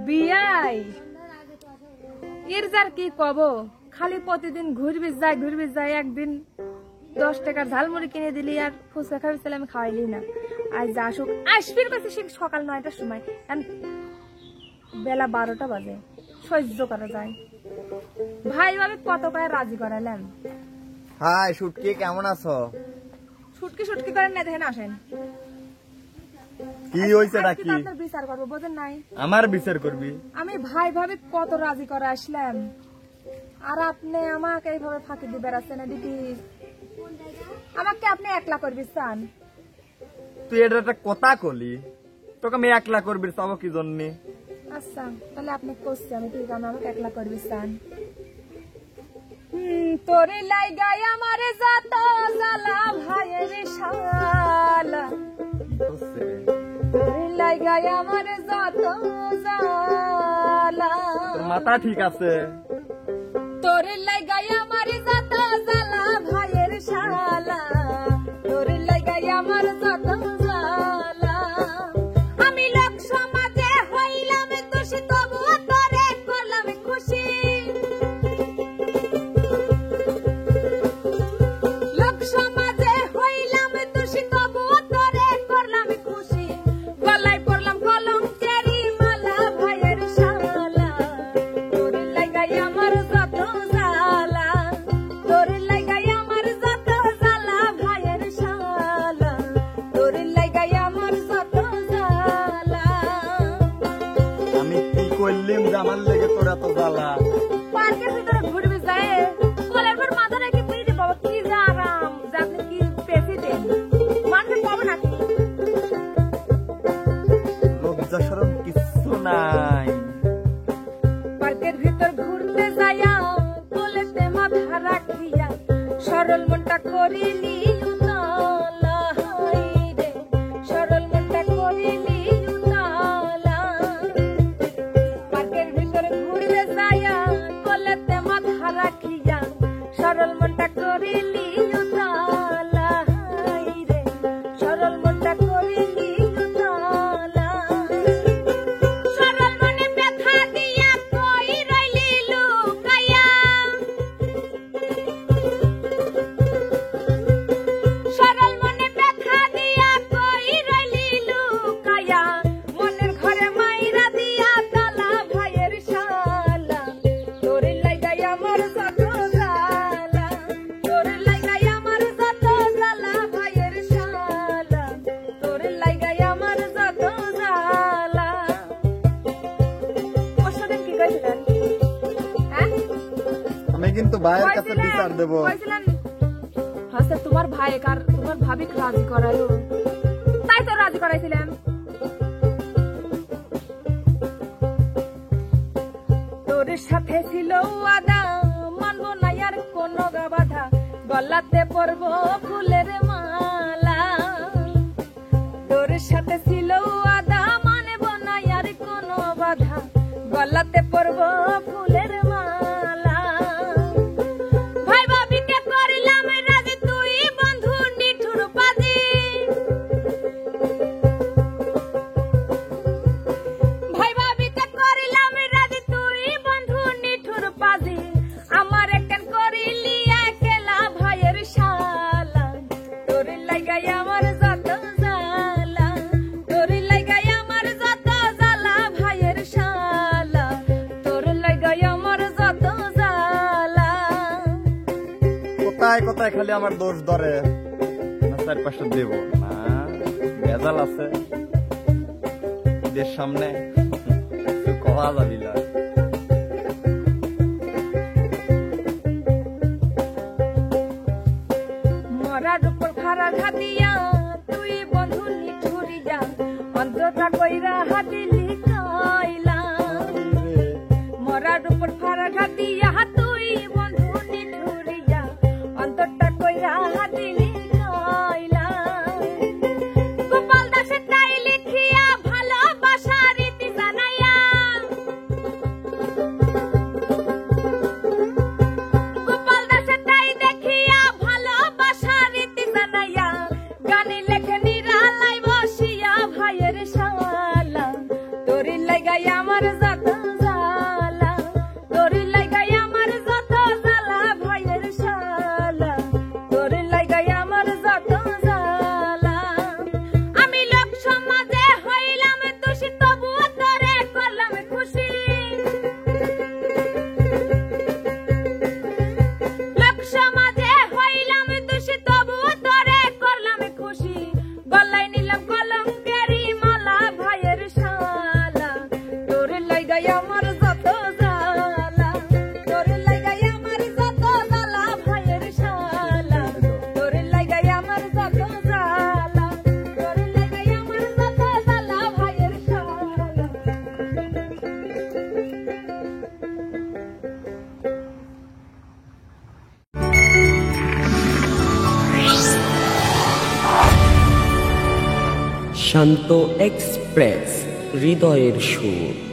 বিয়াই এর যার কি কব, খালি প্রতিদিন ঘুরবি যায় একদিন 10 টাকার ঝালমুড়ি কিনে দিলি আর ফুচকা খাবি, আমি খাওয়াইলি না। আজ যা আসুক আসবির কাছে সে সকাল 9টার সময়, বেলা 12টা বাজে, সহ্য করা যায়। ভাই ভাবে কত করে রাজি করালাম। হাই শুটকি, কেমন আছো? শুটকি করেন না, দেখেন আসেন। কি হইছে নাকি? আপনার বিচার করবো, বোঝেন নাই? আমার বিচার করবি? আমি ভাই ভাবে কত রাজি করে আসলাম, আর আপনি আমাকে এইভাবে ফাঁকি দিয়ে বেড়াচ্ছেন। দিদি আমাকে আপনি একলা করবি চান? তুই এটা একটা কথা কলি, তোকে আমি একলা করবি চাবো কি জন্য? আচ্ছা তাহলে আপনি করছি, আমি ঠিক আছে, আমাকে একলা করবি চান। তোরে লাইগাই আমার যত জ্বালা ভাইয়ের শালা, তোরে লাইগাই আমার যত জ্বালা। মাথা ঠিক আছে? তোরে লাইগাই আমার যত জ্বালা ভাইয়ের শালা, তোরে লাইগাই আমার যত জ্বালা। আমি লোক সমাজে হইলাম দোষী, তবু তোরে করলাম খুশি। লোক সমাজে হইলাম দোষী, তবু তোরে করলাম খুশি। গলায় পড়লাম কলঙ্কেরি মালা ভাইয়ের শালা, তোরে লাইগাই আমার যত জ্বালা, তোরে লাইগাই আমার যত জ্বালা ভাইয়ের শালা, তোরে লাইগাই আমার যত জ্বালা। আমি কি করলিম যে আমার লেগে তোর এত জ্বালা? পার্কের ভিতরে ঘুরবি যায়, কোলের পর মাথা রেখে তুই রে বাবা, কি যে আরাম যে আপনি কি প্রেসিডেন্ট, মানুষ পাবে নাকি? লজ্জা শরম কিচ্ছু নাই। পার্কের ভিতর ঘুরতে যাইয়া কোলেতে মাথা রাখিয়া সরল মনটা করিলি উতালা, হাই রে সরল মনটা করিলি উতালা। পার্কের ভিতর ঘুরতে যাইয়া কোলেতে মাথা রাখিয়া সরল মনটা করিলি উতালা, হাই রে সরল মনটা করিলি উতালা। সরল মনে ব্যথা দিয়া কই রইলি লুকাইয়া, সরল মনে ব্যথা দিয়া কই রইলি লুকাইয়া। মনের ঘরে মাইরা দিয়া তালা ভাইয়ের শালা, তোরে লাইগাই আমার যত জ্বালা, তোরে লাইগাই আমার যত জ্বালা ভাইয়ের শালা, তোরে লাইগাই আমার যত জ্বালা। ওর কি কইছিলেন? হ্যাঁ আমি কিন্তু ভাইয়ের কাছে বিচার দেবো। কইছিলেন হাসে তোমার ভাই কার তোমার ভাবি রাজি করালো, তাই তো রাজি করাইছিলাম। তোর সাথে ছিল ওয়াদা, মানবো না আর কোন বাধা, গলাতে পরবো ফুলের মালা। তোর সাথে ছিল ওয়াদা, মানবো না আর কোন বাধা, গলাতে পরবো ফুলের মালা। ভাই ভাবিকে করিলাম রাজি, তুই বন্ধু নিঠুর বাজি। ভাই ভাবিকে করিলাম রাজি, তুই বন্ধু নিঠুর বাজি। আমার একখান করিলি একলা ভাইয়ের শালা, তোরে লাইগাই আমার যত জ্বালা, তোরে লাইগাই আমার যত জ্বালা ভাইয়ের শালা, তোরে লাইগাই আমার যত জ্বালা। কোথায় কোথায় খালি আমার দোষ ধরে, না 4-5টা দেব না, ভেজাল আছে ঈদের সামনে, কহা যাবি না। মরার উপর খারা ঘাতিয়া তুই বন্ধু নিঠুরিয়া, অন্তটা কইরা হাতিলি কইলা। মরার উপর খারা ঘাতিয়া তুই বন্ধু নিঠুরিয়া, অন্তটা কইরা হাতিলি কইলা। গোপাল দাসের তাই লিখিয়া ভালোবাসা রীতি জানাইয়া, গোপাল দাসের তাই দেখিয়া ভালোবাসা রীতি জানাইয়া, আমার যত জ্বালা, তোর লাগাই আমার যত জ্বালা ভাইয়ের শালা, তোর লাগাই আমার যত জ্বালা। আমি লোক সমাজে হইলাম দোষী, তবুও তোরে করলাম খুশি। লোক সমাজে হইলাম দোষী, তবুও তোরে করলাম খুশি। গলায় নিলাম কলঙ্কেরি মালা ভাইয়ের শালা, তোর লাগাই আমার যত জ্বালা, তোর লাগাই আমার যত জ্বালা ভাইয়ের শালা, তোর লাগাই আমার যত জ্বালা, তোর লাগাই আমার যত জ্বালা ভাইয়ের শালা। শান্ত এক্সপ্রেস, হৃদয়ের সুর।